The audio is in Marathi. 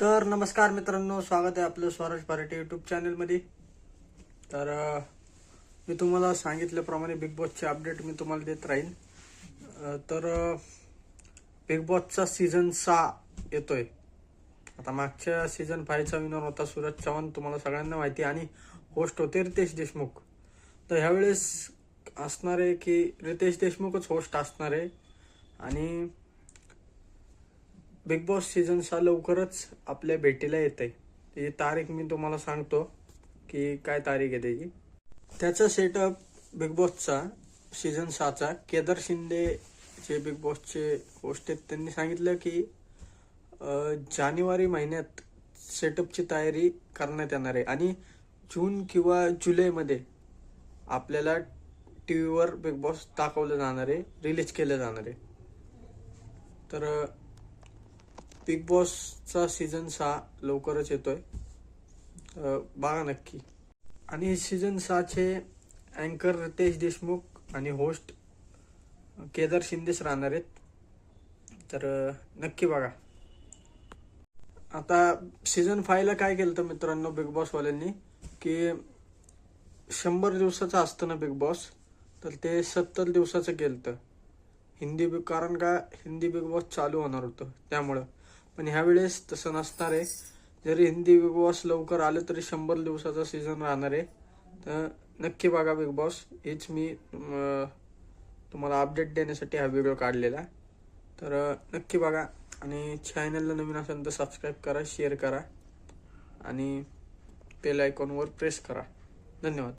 तर नमस्कार मित्रांनो, स्वागत आहे आपलं स्वराज पार्टी यूट्यूब चॅनलमध्ये. तर मी तुम्हाला सांगितल्याप्रमाणे बिग बॉसचे अपडेट मी तुम्हाला देत राहीन. तर बिग बॉसचा सीझन 6 येतोय. आता मागच्या सीझन 5चा विनर होता सूरज चव्हाण, तुम्हाला सगळ्यांना माहिती, आणि होस्ट होते रितेश देशमुख. तर ह्यावेळेस असणार आहे की रितेश देशमुखच होस्ट असणार आहे. आणि बिग बॉस सीझन 6 लवकरच आपल्या भेटीला येते. त्याची तारीख मी तुम्हाला सांगतो की काय तारीख आहे त्याची. त्याचा सेटअप बिग बॉसचा सीझन 6चा केदार शिंदे जे बिग बॉसचे होस्ट आहेत त्यांनी सांगितलं की जानेवारी महिन्यात सेटअपची तयारी करण्यात येणार आहे आणि जून किंवा जुलैमध्ये आपल्याला टी व्हीवर बिग बॉस दाखवलं जाणार आहे, रिलीज केलं जाणार आहे. तर बिग बॉसचा सीझन 6 लवकरच येतोय, बघा नक्की. आणि सीझन 6चे अँकर रितेश देशमुख आणि होस्ट केदार शिंदेच राहणार आहेत. तर नक्की बघा. आता सीझन 5ला काय केलं तर मित्रांनो बिग बॉसवाल्यांनी की 100 दिवसाचं असतं ना बिग बॉस, तर ते 70 दिवसाचं केलं कारण का हिंदी बिग बॉस चालू होणार होतं त्यामुळं. पण ह्यावेळेस तसं नसणार आहे. जरी हिंदी बिग बॉस लवकर आलं तरी 100 दिवसाचा सीझन राहणार आहे. तर नक्की बघा बिग बॉस. हेच मी तुम्हाला अपडेट देण्यासाठी हा व्हिडिओ काढलेला. तर नक्की बघा. आणि चॅनलला नवीन असेल तर सबस्क्राईब करा, शेअर करा आणि बेल आयकॉनवर प्रेस करा. धन्यवाद.